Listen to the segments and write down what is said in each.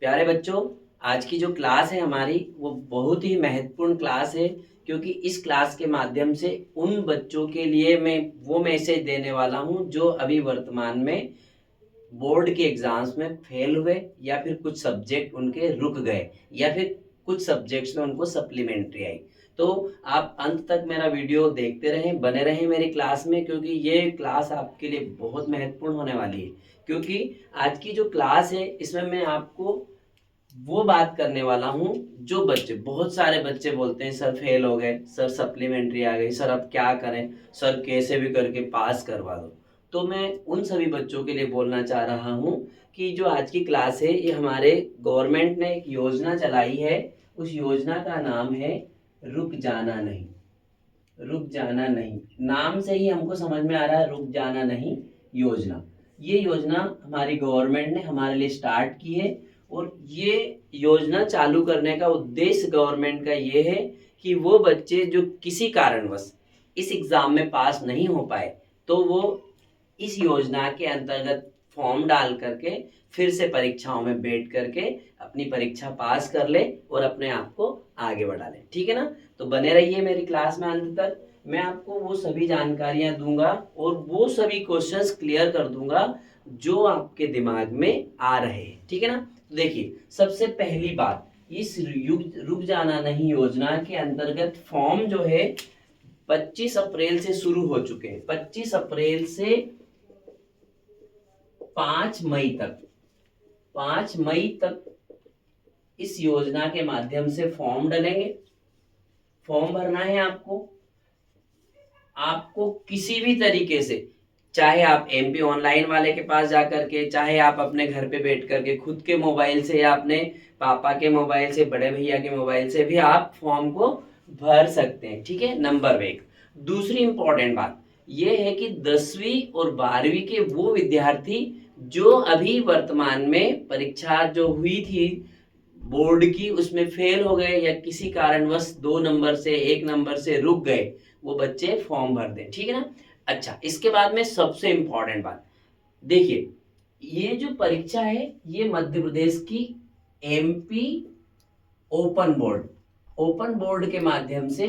प्यारे बच्चों, आज की जो क्लास है हमारी वो बहुत ही महत्वपूर्ण क्लास है, क्योंकि इस क्लास के माध्यम से उन बच्चों के लिए मैं वो मैसेज देने वाला हूं जो अभी वर्तमान में बोर्ड के एग्जाम्स में फेल हुए, या फिर कुछ सब्जेक्ट उनके रुक गए, या फिर कुछ सब्जेक्ट्स में उनको सप्लीमेंट्री आई। तो आप अंत तक मेरा वीडियो देखते रहें, बने रहें मेरी क्लास में, क्योंकि ये क्लास आपके लिए बहुत महत्वपूर्ण होने वाली है। क्योंकि आज की जो क्लास है इसमें मैं आपको वो बात करने वाला हूँ जो बच्चे, बहुत सारे बच्चे बोलते हैं सर फेल हो गए, सर सप्लीमेंट्री आ गई, सर अब क्या करें, सर कैसे भी करके पास करवा दो। तो मैं उन सभी बच्चों के लिए बोलना चाह रहा हूँ कि जो आज की क्लास है ये हमारे गवर्नमेंट ने एक योजना चलाई है। उस योजना का नाम है रुक जाना नहीं। रुक जाना नहीं, नाम से ही हमको समझ में आ रहा है, रुक जाना नहीं योजना। ये योजना हमारी गवर्नमेंट ने हमारे लिए स्टार्ट की है। और ये योजना चालू करने का उद्देश्य गवर्नमेंट का ये है कि वो बच्चे जो किसी कारणवश इस एग्जाम में पास नहीं हो पाए, तो वो इस योजना के अंतर्गत फॉर्म डाल करके फिर से परीक्षाओं में बैठ करके अपनी परीक्षा पास कर ले और अपने आप को आगे बढ़ा ले। ठीक है ना? तो बने रहिए मेरी क्लास में अंत तक। मैं आपको वो सभी जानकारियां दूंगा और वो सभी क्वेश्चंस क्लियर कर दूंगा जो आपके दिमाग में आ रहे हैं। ठीक है ना? तो देखिए, सबसे पहली बात, इस रुक जाना नहीं योजना के अंतर्गत फॉर्म जो है 25 अप्रैल से शुरू हो चुके हैं। 25 अप्रैल से 5 मई तक, 5 मई तक इस योजना के माध्यम से फॉर्म डलेंगे। फॉर्म भरना है आपको। आपको किसी भी तरीके से, चाहे आप एमपी ऑनलाइन वाले के पास जाकर के, चाहे आप अपने घर पे बैठ करके खुद के मोबाइल से या अपने पापा के मोबाइल से, बड़े भैया के मोबाइल से भी आप फॉर्म को भर सकते हैं। ठीक है, नंबर एक। दूसरी इंपॉर्टेंट बात यह है कि 10वीं और 12वीं के वो विद्यार्थी जो अभी वर्तमान में परीक्षा जो हुई थी बोर्ड की, उसमें फेल हो गए या किसी कारणवश 2 नंबर से 1 नंबर से रुक गए, वो बच्चे फॉर्म भर दें। ठीक है ना? अच्छा, इसके बाद में सबसे इंपॉर्टेंट बात देखिए, ये जो परीक्षा है ये मध्य प्रदेश की एमपी ओपन बोर्ड के माध्यम से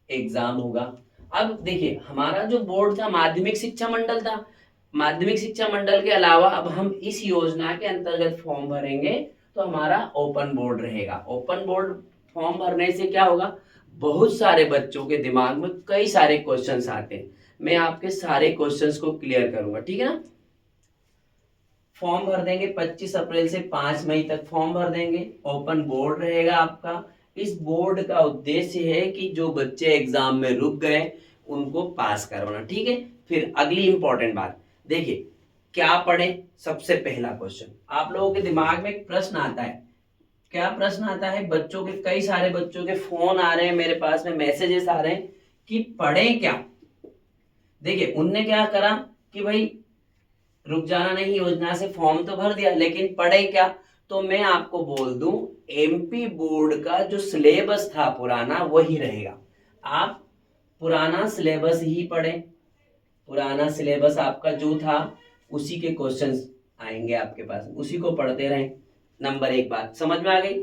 एग्जाम होगा। अब देखिए, हमारा जो बोर्ड था माध्यमिक शिक्षा मंडल था। माध्यमिक शिक्षा मंडल के अलावा अब हम इस योजना के अंतर्गत फॉर्म भरेंगे तो हमारा ओपन बोर्ड रहेगा। ओपन बोर्ड फॉर्म भरने से क्या होगा, बहुत सारे बच्चों के दिमाग में कई सारे क्वेश्चंस आते हैं। मैं आपके सारे क्वेश्चंस को क्लियर करूंगा। ठीक है ना? फॉर्म भर देंगे 25 अप्रैल से 5 मई तक फॉर्म भर देंगे। ओपन बोर्ड रहेगा आपका। इस बोर्ड का उद्देश्य है कि जो बच्चे एग्जाम में रुक गए उनको पास करवाना। ठीक है? फिर अगली इंपॉर्टेंट बात देखिए, क्या पढ़े। सबसे पहला क्वेश्चन आप लोगों के दिमाग में एक प्रश्न आता है। क्या प्रश्न आता है? बच्चों के, कई सारे बच्चों के फोन आ रहे हैं मेरे पास में, मैसेजेस आ रहे हैं कि पढ़ें क्या। देखिए, उनने क्या करा कि भाई रुक जाना नहीं योजना से फॉर्म तो भर दिया, लेकिन पढ़े क्या। तो मैं आपको बोल दूं, एमपी बोर्ड का जो सिलेबस था पुराना वही रहेगा। आप पुराना सिलेबस ही पढ़ें। पुराना सिलेबस आपका जो था उसी के क्वेश्चंस आएंगे आपके पास, उसी को पढ़ते रहें। नंबर एक बात समझ में आ गई।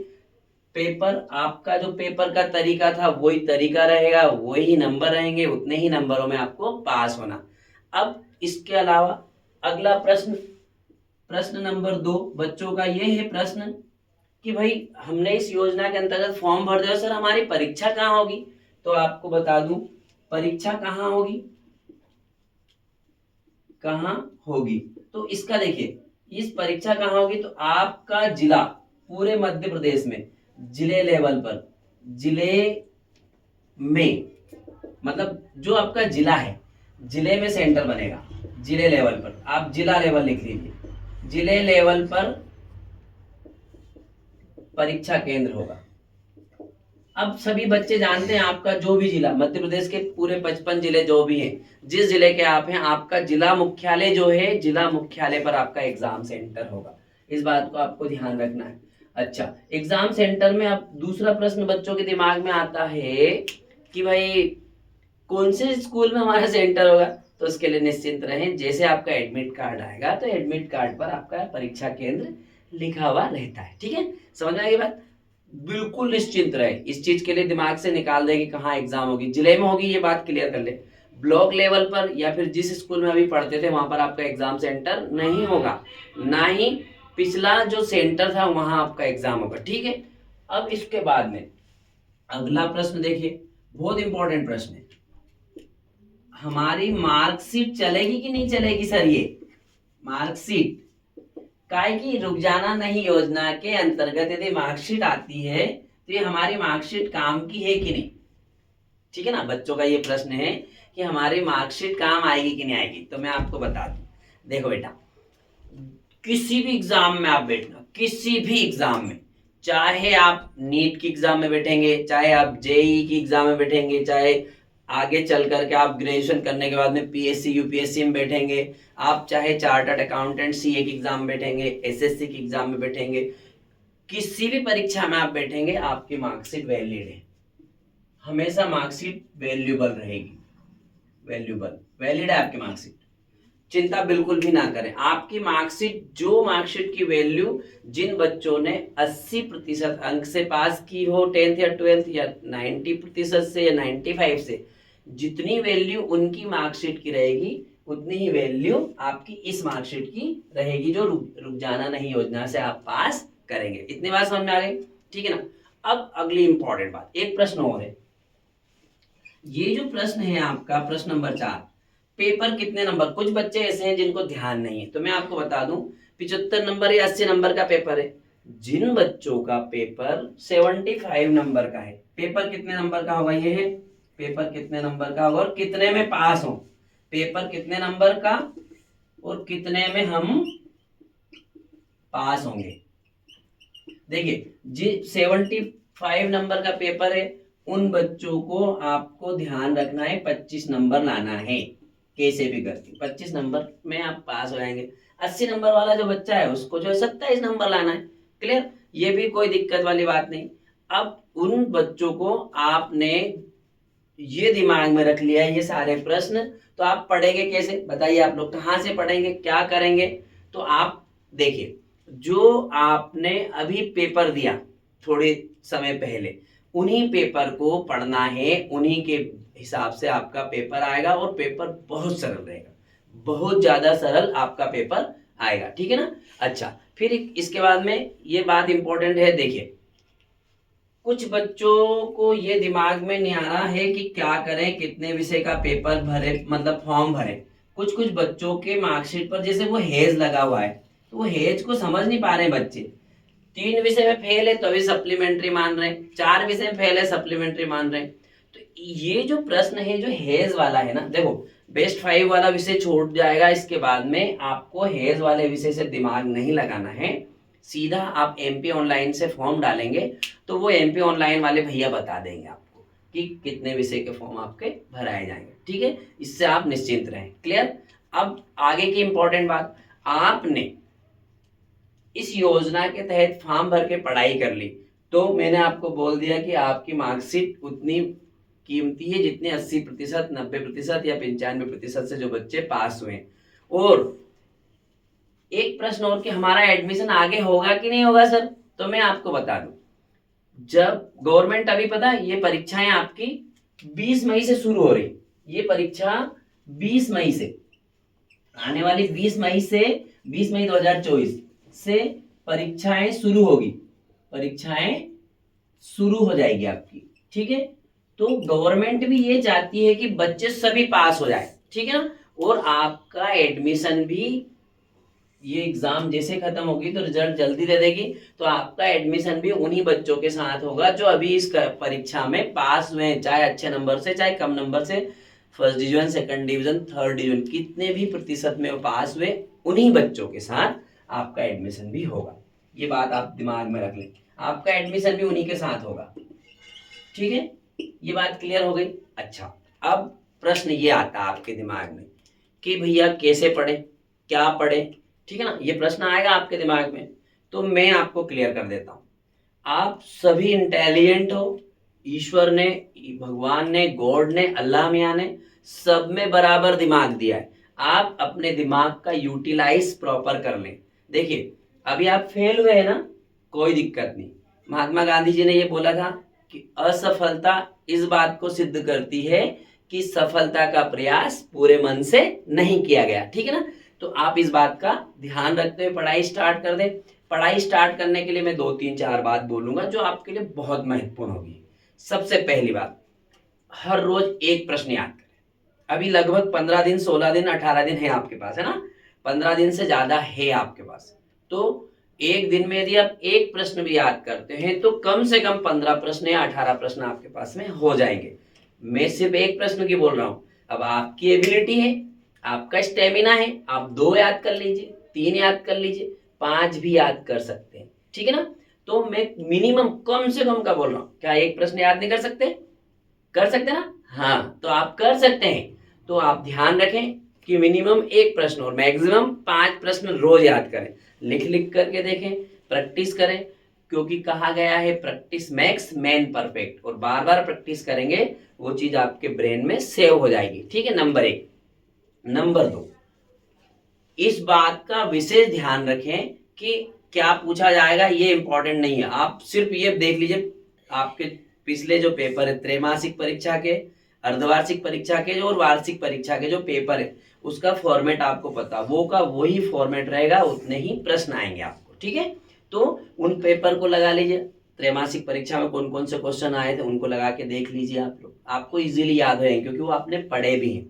पेपर आपका, जो पेपर का तरीका था वही तरीका रहेगा, वही नंबर रहेंगे, उतने ही नंबरों में आपको पास होना। अब इसके अलावा अगला प्रश्न, प्रश्न नंबर 2 बच्चों का ये है प्रश्न कि भाई हमने इस योजना के अंतर्गत फॉर्म भर दिया, सर हमारी परीक्षा कहाँ होगी। तो आपको बता दूं, परीक्षा कहाँ होगी, कहाँ होगी। तो इसका देखिए, इस परीक्षा कहाँ होगी, तो आपका जिला, पूरे मध्य प्रदेश में जिले लेवल पर, जिले में, मतलब जो आपका जिला है जिले में सेंटर बनेगा। जिले लेवल पर, आप जिला लेवल लिख लीजिए, जिले लेवल पर परीक्षा केंद्र होगा। अब सभी बच्चे जानते हैं आपका जो भी जिला, मध्य प्रदेश के पूरे 55 जिले जो भी हैं, जिस जिले के आप हैं, आपका जिला मुख्यालय जो है, जिला मुख्यालय पर आपका एग्जाम सेंटर होगा। इस बात को आपको ध्यान रखना है। अच्छा, एग्जाम सेंटर में अब दूसरा प्रश्न बच्चों के दिमाग में आता है कि भाई कौन से स्कूल में हमारा सेंटर होगा। तो उसके लिए निश्चिंत रहें, जैसे आपका एडमिट कार्ड आएगा तो एडमिट कार्ड पर आपका परीक्षा केंद्र लिखा हुआ रहता है। ठीक है, समझ में आई ये बात? बिल्कुल निश्चिंत रहे, इस चीज के लिए दिमाग से निकाल दे कि कहाँ एग्जाम होगी, जिले में होगी, ये बात क्लियर कर ले। ब्लॉक लेवल पर या फिर जिस स्कूल में अभी पढ़ते थे वहां पर आपका एग्जाम सेंटर नहीं होगा, ना ही पिछला जो सेंटर था वहां आपका एग्जाम होगा। ठीक है, अब इसके बाद में अगला प्रश्न देखिए, बहुत इंपॉर्टेंट प्रश्न है। हमारी मार्कशीट चलेगी कि नहीं चलेगी सर? ये मार्कशीट काय की रुक जाना नहीं योजना के अंतर्गत यदि मार्कशीट आती है तो ये हमारी मार्कशीट काम की है कि नहीं? ठीक है ना, बच्चों का ये प्रश्न है कि हमारी मार्कशीट काम आएगी कि नहीं आएगी। तो मैं आपको बता दूं, देखो बेटा, किसी भी एग्जाम में आप बैठना, किसी भी एग्जाम में, चाहे आप नीट की एग्जाम में बैठेंगे, चाहे आप जेई की एग्जाम में बैठेंगे, चाहे आगे चल करके आप ग्रेजुएशन करने के बाद में पीएससी यूपीएससी में बैठेंगे, आप चाहे चार्टर्ड अकाउंटेंट सीए की एग्जाम में बैठेंगे, एसएससी की एग्जाम में बैठेंगे, किसी भी परीक्षा में आप बैठेंगे, आपकी मार्कशीट वैलिड है। हमेशा मार्कशीट वैल्यूबल रहेगी, वैल्यूबल वैलिड है आपकी मार्कशीट, चिंता बिल्कुल भी ना करें। आपकी मार्कशीट, जो मार्कशीट की वैल्यू जिन बच्चों ने 80% अंक से पास की हो 10th या 12th, या 90% से या 95 से, जितनी वैल्यू उनकी मार्कशीट की रहेगी उतनी ही वैल्यू आपकी इस मार्कशीट की रहेगी, जो रुक जाना नहीं योजना से आप पास करेंगे। इतनी बात समझ में आ गई? ठीक है ना। अब अगली इंपॉर्टेंट बात, एक प्रश्न और है। ये जो प्रश्न है आपका प्रश्न नंबर 4, पेपर कितने नंबर? कुछ बच्चे ऐसे हैं जिनको ध्यान नहीं है, तो मैं आपको बता दूं 75 नंबर या 80 नंबर का पेपर है। जिन बच्चों का पेपर 75 नंबर का है, पेपर कितने नंबर का होगा? ये है पेपर कितने नंबर का होगा और कितने में पास हो, पेपर कितने नंबर का और कितने में हम पास होंगे। देखिए, जी 75 नंबर का पेपर है, उन बच्चों को आपको ध्यान रखना है 25 नंबर लाना है, कैसे भी करके 25 नंबर में आप पास हो जाएंगे। 80 नंबर वाला जो बच्चा है उसको जो है 27 नंबर लाना है। क्लियर? ये भी कोई दिक्कत वाली बात नहीं। अब उन बच्चों को आपने ये दिमाग में रख लिया है ये सारे प्रश्न, तो आप पढ़ेंगे कैसे? बताइए, आप लोग कहाँ से पढ़ेंगे, क्या करेंगे? तो आप देखिए, जो आपने अभी पेपर दिया थोड़े समय पहले, उन्हीं पेपर को पढ़ना है, उन्हीं के हिसाब से आपका पेपर आएगा और पेपर बहुत सरल रहेगा, बहुत ज्यादा सरल आपका पेपर आएगा। ठीक है ना। अच्छा, फिर इसके बाद में ये बात इंपॉर्टेंट है, देखिए कुछ बच्चों को ये दिमाग में नहीं आ रहा है कि क्या करें, कितने विषय का पेपर भरे, मतलब फॉर्म भरे। कुछ कुछ बच्चों के मार्कशीट पर जैसे वो हेज लगा हुआ है, तो वो हेज को समझ नहीं पा रहे बच्चे। 3 विषय में फेल है तो अभी सप्लीमेंट्री मान रहे हैं, 4 विषय में फेल है सप्लीमेंट्री मान रहे हैं। तो ये जो प्रश्न है जो हेज वाला है ना, देखो बेस्ट 5 वाला विषय छूट जाएगा, इसके बाद में आपको हेज वाले विषय से दिमाग नहीं लगाना है, सीधा आप एमपी ऑनलाइन से फॉर्म डालेंगे तो वो एमपी ऑनलाइन वाले भैया बता देंगे आपको कि कितने विषय के फॉर्म आपके भराए जाएंगे। ठीक है, इससे आप निश्चिंत रहें। क्लियर? अब आगे की इंपॉर्टेंट बात, आपने इस योजना के तहत फॉर्म भर के पढ़ाई कर ली तो मैंने आपको बोल दिया कि आपकी मार्कशीट उतनी कीमती है जितने 80%, 90% या 95% से जो बच्चे पास हुए। और एक प्रश्न और कि हमारा एडमिशन आगे होगा कि नहीं होगा सर? तो मैं आपको बता दूं, जब गवर्नमेंट, अभी पता है ये परीक्षाएं आपकी 20 मई से शुरू हो रही, ये परीक्षा 20 मई से आने वाली, 20 मई से 20 मई 2024 से परीक्षाएं शुरू होगी, परीक्षाएं शुरू हो जाएगी आपकी। ठीक है, तो गवर्नमेंट भी ये चाहती है कि बच्चे सभी पास हो जाए। ठीक है ना, और आपका एडमिशन भी, ये एग्जाम जैसे खत्म होगी तो रिजल्ट जल्दी दे देगी, तो आपका एडमिशन भी उन्हीं बच्चों के साथ होगा जो अभी इस परीक्षा में पास हुए, चाहे अच्छे नंबर से चाहे कम नंबर से, first division, second division, third division, कितने भी प्रतिशत में वो पास हुए, उन्हीं बच्चों के साथ आपका एडमिशन भी होगा। ये बात आप दिमाग में रख लें, आपका एडमिशन भी उन्हीं के साथ होगा। ठीक है, ये बात क्लियर हो गई। अच्छा, अब प्रश्न ये आता है आपके दिमाग में कि भैया कैसे पढ़े, क्या पढ़े? ठीक है ना, ये प्रश्न आएगा आपके दिमाग में, तो मैं आपको क्लियर कर देता हूं। आप सभी इंटेलिजेंट हो, ईश्वर ने, भगवान ने, गॉड ने, अल्लाह मियां ने सब में बराबर दिमाग दिया है, आप अपने दिमाग का यूटिलाइज प्रॉपर कर लें। देखिए, अभी आप फेल हुए हैं ना, कोई दिक्कत नहीं। महात्मा गांधी जी ने ये बोला था कि असफलता इस बात को सिद्ध करती है कि सफलता का प्रयास पूरे मन से नहीं किया गया। ठीक है ना, तो आप इस बात का ध्यान रखते हुए पढ़ाई स्टार्ट कर दें। पढ़ाई स्टार्ट करने के लिए मैं 2 3 4 बात बोलूंगा जो आपके लिए बहुत महत्वपूर्ण होगी। सबसे पहली बात, हर रोज एक प्रश्न याद करें। अभी लगभग 15 दिन 16 दिन 18 दिन है आपके पास, है ना, 15 दिन से ज्यादा है आपके पास। तो एक दिन में यदि आप एक प्रश्न भी याद करते हैं तो कम से कम 15 प्रश्न या 18 प्रश्न आपके पास में हो जाएंगे। मैं सिर्फ एक प्रश्न की बोल रहा हूं। अब आपकी एबिलिटी है, आपका स्टेमिना है, आप 2 याद कर लीजिए, 3 याद कर लीजिए, 5 भी याद कर सकते हैं। ठीक है ना, तो मैं मिनिमम कम से कम का बोल रहा हूं। क्या एक प्रश्न याद नहीं कर सकते? कर सकते ना? हाँ, तो आप कर सकते हैं। तो आप ध्यान रखें कि मिनिमम एक प्रश्न और मैक्सिमम 5 प्रश्न रोज याद करें। लिख लिख करके देखें, प्रैक्टिस करें, क्योंकि कहा गया है प्रैक्टिस मेक्स मैन परफेक्ट। और बार बार प्रैक्टिस करेंगे वो चीज आपके ब्रेन में सेव हो जाएगी। ठीक है, नंबर 1। नंबर 2, इस बात का विशेष ध्यान रखें कि क्या पूछा जाएगा ये इंपॉर्टेंट नहीं है। आप सिर्फ ये देख लीजिए, आपके पिछले जो पेपर है, त्रैमासिक परीक्षा के, अर्धवार्षिक परीक्षा के और वार्षिक परीक्षा के जो पेपर है, उसका फॉर्मेट आपको पता, वो का वही फॉर्मेट रहेगा, उतने ही प्रश्न आएंगे आपको। ठीक है, तो उन पेपर को लगा लीजिए। त्रैमासिक परीक्षा में कौन कौन से क्वेश्चन आए थे उनको लगा के देख लीजिए आप लोग, आपको इजीली याद होंगे क्योंकि वो आपने पढ़े भी हैं।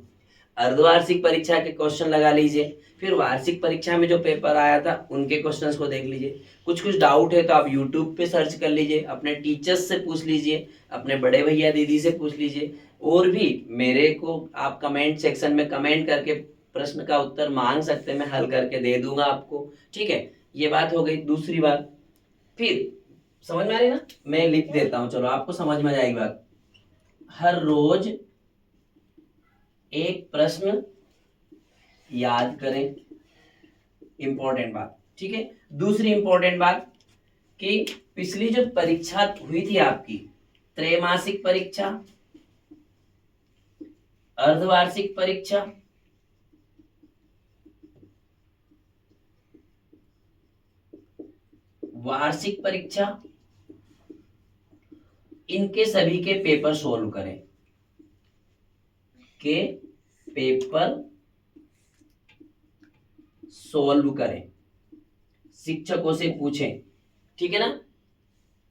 अर्धवार्षिक परीक्षा के क्वेश्चन लगा लीजिए, फिर वार्षिक परीक्षा में जो पेपर आया था उनके क्वेश्चंस को देख लीजिए। कुछ कुछ डाउट है तो आप यूट्यूब पे सर्च कर लीजिए, अपने टीचर्स से पूछ लीजिए, अपने बड़े भैया दीदी से पूछ लीजिए, और भी मेरे को आप कमेंट सेक्शन में कमेंट करके प्रश्न का उत्तर मांग सकते हैं, मैं हल करके दे दूंगा आपको। ठीक है, ये बात हो गई। दूसरी बात, फिर समझ में आ रही ना, मैं लिख देता हूँ, चलो आपको समझ में आएगी बात। हर रोज एक प्रश्न याद करें, इंपॉर्टेंट बात। ठीक है, दूसरी इंपॉर्टेंट बात कि पिछली जो परीक्षा हुई थी आपकी, त्रैमासिक परीक्षा, अर्धवार्षिक परीक्षा, वार्षिक परीक्षा, इनके सभी के पेपर सोल्व करें, के पेपर सोल्व करें, शिक्षकों से पूछें। ठीक है ना,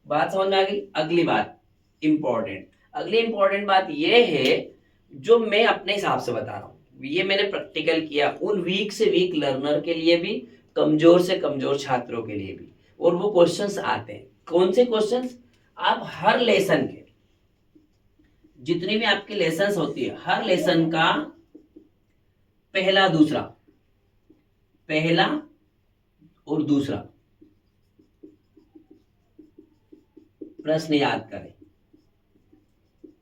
बात समझ में आ गई। अगली बात इंपॉर्टेंट, अगली इंपॉर्टेंट बात ये है जो मैं अपने हिसाब से बता रहा हूं, ये मैंने प्रैक्टिकल किया उन वीक से वीक लर्नर के लिए भी, कमजोर से कमजोर छात्रों के लिए भी। और वो क्वेश्चंस आते हैं, कौन से क्वेश्चंस? आप हर लेसन के, जितनी भी आपकी लेसन्स होती है, हर लेसन का पहला दूसरा, पहला और दूसरा प्रश्न याद करें,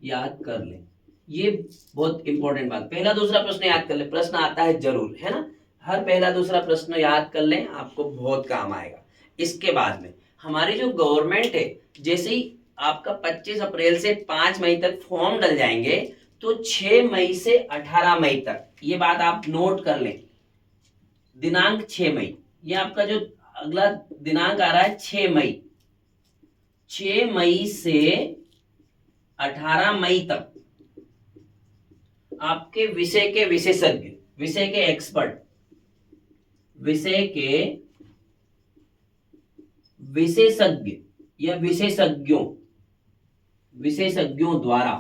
याद कर लें। ये बहुत इंपॉर्टेंट बात, पहला दूसरा प्रश्न याद कर लें। प्रश्न आता है जरूर, है ना, हर पहला दूसरा प्रश्न याद कर लें, आपको बहुत काम आएगा। इसके बाद में हमारी जो गवर्नमेंट है, जैसे ही आपका 25 अप्रैल से 5 मई तक फॉर्म डल जाएंगे, तो 6 मई से 18 मई तक, ये बात आप नोट कर लें, दिनांक 6 मई, ये आपका जो अगला दिनांक आ रहा है 6 मई, 6 मई से 18 मई तक आपके विषय के विशेषज्ञ, विषय के एक्सपर्ट, विषय के विशेषज्ञ या विशेषज्ञों द्वारा,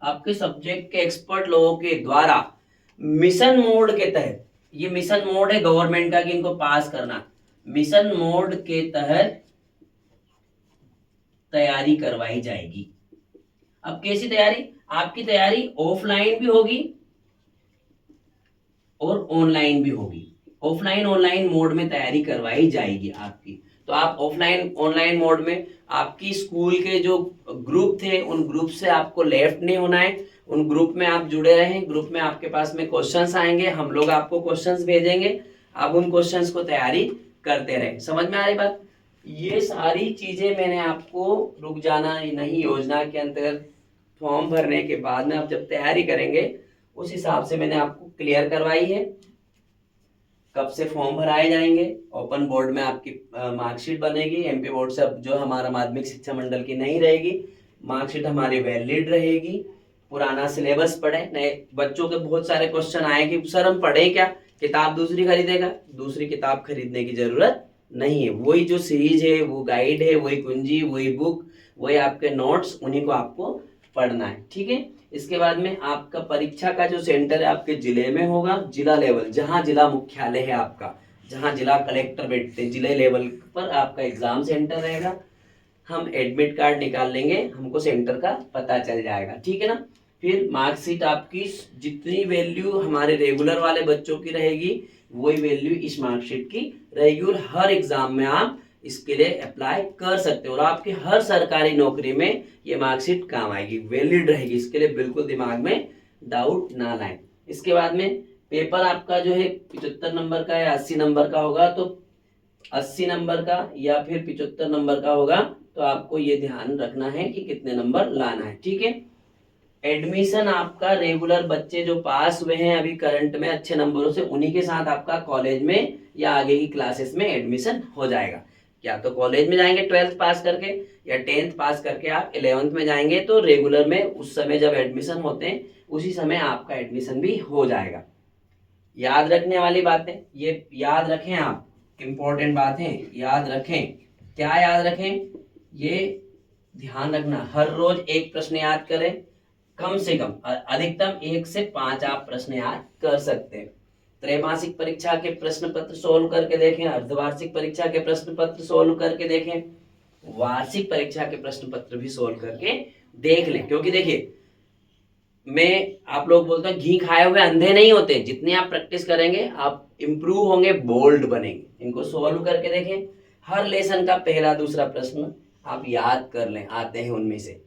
आपके सब्जेक्ट के एक्सपर्ट लोगों के द्वारा मिशन मोड के तहत, ये मिशन मोड है गवर्नमेंट का कि इनको पास करना, मिशन मोड के तहत तैयारी करवाई जाएगी। अब कैसी तैयारी? आपकी तैयारी ऑफलाइन भी होगी और ऑनलाइन भी होगी। ऑफलाइन ऑनलाइन मोड में तैयारी करवाई जाएगी आपकी। तो आप ऑफलाइन ऑनलाइन मोड में, आपकी स्कूल के जो ग्रुप थे उन ग्रुप से आपको लेफ्ट नहीं होना है, उन ग्रुप में आप जुड़े रहें। ग्रुप में आपके पास में क्वेश्चंस आएंगे, हम लोग आपको क्वेश्चंस भेजेंगे, आप उन क्वेश्चंस को तैयारी करते रहें। समझ में आ रही बात? ये सारी चीजें मैंने आपको रुक जाना नहीं योजना के अंतर्गत फॉर्म भरने के बाद में आप जब तैयारी करेंगे उस हिसाब से मैंने आपको क्लियर करवाई है। कब से फॉर्म भराए जाएंगे, ओपन बोर्ड में आपकी मार्कशीट बनेगी, एमपी बोर्ड से अब जो हमारा माध्यमिक शिक्षा मंडल की नहीं रहेगी, मार्कशीट हमारी वैलिड रहेगी। पुराना सिलेबस पढ़े, नए बच्चों के बहुत सारे क्वेश्चन आए कि सर हम पढ़े क्या, किताब दूसरी खरीदेगा, दूसरी किताब खरीदने की जरूरत नहीं है, वही जो सीरीज है, वो गाइड है, वही कुंजी, वही बुक, वही आपके नोट्स, उन्हीं को आपको पढ़ना है, ठीक है। इसके बाद में आपका परीक्षा का जो सेंटर है आपके जिले में होगा, जिला लेवल, जहां जिला मुख्यालय है आपका, जहां जिला कलेक्टर बैठते हैं, जिले लेवल पर आपका एग्जाम सेंटर रहेगा। हम एडमिट कार्ड निकाल लेंगे, हमको सेंटर का पता चल जाएगा, ठीक है ना। फिर मार्कशीट आपकी जितनी वैल्यू हमारे रेगुलर वाले बच्चों की रहेगी, वही वैल्यू इस मार्कशीट की रहेगी, और हर एग्जाम में आप इसके लिए अप्लाई कर सकते हो, और आपकी हर सरकारी नौकरी में ये मार्कशीट काम आएगी, वैलिड रहेगी, इसके लिए बिल्कुल दिमाग में डाउट ना लाएं। इसके बाद में पेपर आपका जो है 75 नंबर का या 80 नंबर का होगा, तो 80 नंबर का या फिर 75 नंबर का होगा, तो आपको ये ध्यान रखना है कि कितने नंबर लाना है, ठीक है। एडमिशन आपका रेगुलर बच्चे जो पास हुए हैं अभी करंट में अच्छे नंबरों से, उन्हीं के साथ आपका कॉलेज में या आगे की क्लासेस में एडमिशन हो जाएगा। या तो कॉलेज में जाएंगे 12th पास करके, या 10th पास करके आप 11th में जाएंगे, तो रेगुलर में उस समय जब एडमिशन होते हैं उसी समय आपका एडमिशन भी हो जाएगा। याद रखने वाली बातें, ये याद रखें आप, इंपॉर्टेंट बातें याद रखें। क्या याद रखें, ये ध्यान रखना, हर रोज एक प्रश्न याद करें, कम से कम अधिकतम 1 से 5 आप प्रश्न याद कर सकते हैं। त्रैमासिक परीक्षा के प्रश्न पत्र सोल्व करके देखें, अर्धवार्षिक परीक्षा के प्रश्न पत्र सोल्व करके देखें, वार्षिक परीक्षा के प्रश्न पत्र भी सोल्व करके देख लें। क्योंकि देखिए, मैं आप लोग बोलते हैं घी खाए हुए अंधे नहीं होते, जितनी आप प्रैक्टिस करेंगे आप इंप्रूव होंगे, बोल्ड बनेंगे। इनको सोल्व करके देखें, हर लेसन का पहला दूसरा प्रश्न आप याद कर लें, आते हैं उनमें से।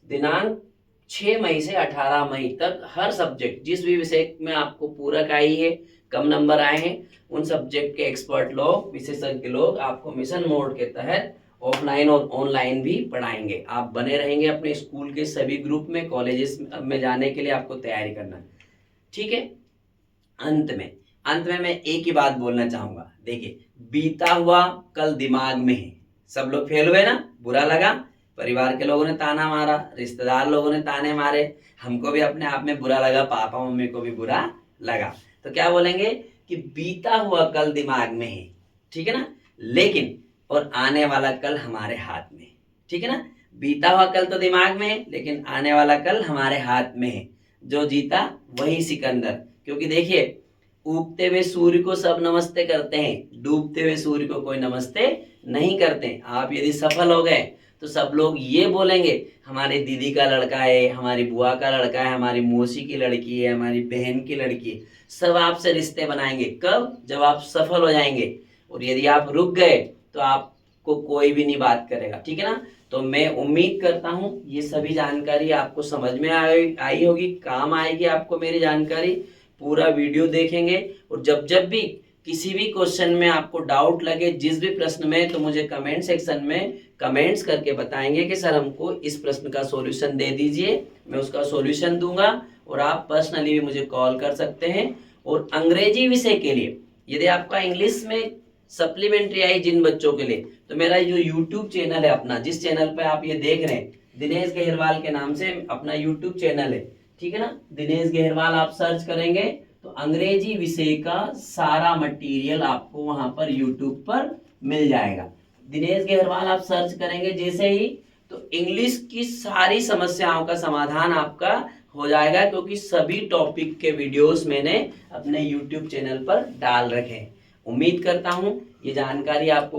दिनांक 6 मई से 18 मई तक हर सब्जेक्ट, जिस भी विषय में आपको पूरक आई है, कम नंबर आए हैं, उन सब्जेक्ट के एक्सपर्ट लोग, विशेषज्ञ लोग आपको मिशन मोड के तहत ऑफलाइन और ऑनलाइन भी पढ़ाएंगे। आप बने रहेंगे अपने स्कूल के सभी ग्रुप में, कॉलेजेस में जाने के लिए आपको तैयारी करना है, ठीक है। अंत में मैं एक ही बात बोलना चाहूंगा, देखिए, बीता हुआ कल दिमाग में है। सब लोग फेल हुए ना, बुरा लगा, परिवार के लोगों ने ताना मारा, रिश्तेदार लोगों ने ताने मारे, हमको भी अपने आप में बुरा लगा, पापा मम्मी को भी बुरा लगा, तो क्या बोलेंगे कि बीता हुआ कल दिमाग में है, ठीक है ना, लेकिन और आने वाला कल हमारे हाथ में, ठीक है ना। बीता हुआ कल तो दिमाग में है, लेकिन आने वाला कल हमारे हाथ में है, जो जीता वही सिकंदर। क्योंकि देखिए, उगते हुए सूर्य को सब नमस्ते करते हैं, डूबते हुए सूर्य को कोई नमस्ते नहीं करते। आप यदि सफल हो गए तो सब लोग ये बोलेंगे, हमारी दीदी का लड़का है, हमारी बुआ का लड़का है, हमारी मौसी की लड़की है, हमारी बहन की लड़की है, सब आपसे रिश्ते बनाएंगे। कब? जब आप सफल हो जाएंगे। और यदि आप रुक गए तो आपको कोई भी नहीं बात करेगा, ठीक है ना। तो मैं उम्मीद करता हूँ ये सभी जानकारी आपको समझ में आई होगी, काम आएगी आपको मेरी जानकारी। पूरा वीडियो देखेंगे, और जब जब भी किसी भी क्वेश्चन में आपको डाउट लगे, जिस भी प्रश्न में, तो मुझे कमेंट सेक्शन में कमेंट्स करके बताएंगे कि सर हमको इस प्रश्न का सॉल्यूशन दे दीजिए, मैं उसका सॉल्यूशन दूंगा। और आप पर्सनली भी मुझे कॉल कर सकते हैं। और अंग्रेजी विषय के लिए यदि आपका इंग्लिश में सप्लीमेंट्री आई जिन बच्चों के लिए, तो मेरा जो यूट्यूब चैनल है अपना, जिस चैनल पे आप ये देख रहे हैं, दिनेश गहरवाल के नाम से अपना यूट्यूब चैनल है, ठीक है ना। दिनेश गहरवाल आप सर्च करेंगे तो अंग्रेजी विषय का सारा मटेरियल आपको वहां पर यूट्यूब पर मिल जाएगा। दिनेश गहरवाल आप सर्च करेंगे जैसे ही, तो इंग्लिश की सारी समस्याओं का समाधान आपका हो जाएगा, क्योंकि सभी टॉपिक के वीडियोस मैंने अपने यूट्यूब चैनल पर डाल रखे हैं। उम्मीद करता हूं ये जानकारी आपको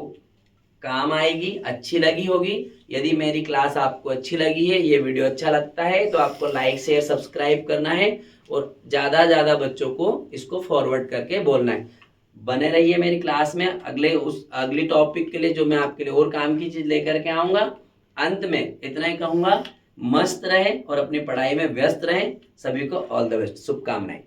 काम आएगी, अच्छी लगी होगी। यदि मेरी क्लास आपको अच्छी लगी है, ये वीडियो अच्छा लगता है, तो आपको लाइक शेयर सब्सक्राइब करना है, और ज़्यादा बच्चों को इसको फॉरवर्ड करके बोलना है। बने रहिए मेरी क्लास में, अगली टॉपिक के लिए जो मैं आपके लिए और काम की चीज़ लेकर के आऊँगा। अंत में इतना ही कहूँगा, मस्त रहें और अपनी पढ़ाई में व्यस्त रहें। सभी को ऑल द बेस्ट, शुभकामनाएं।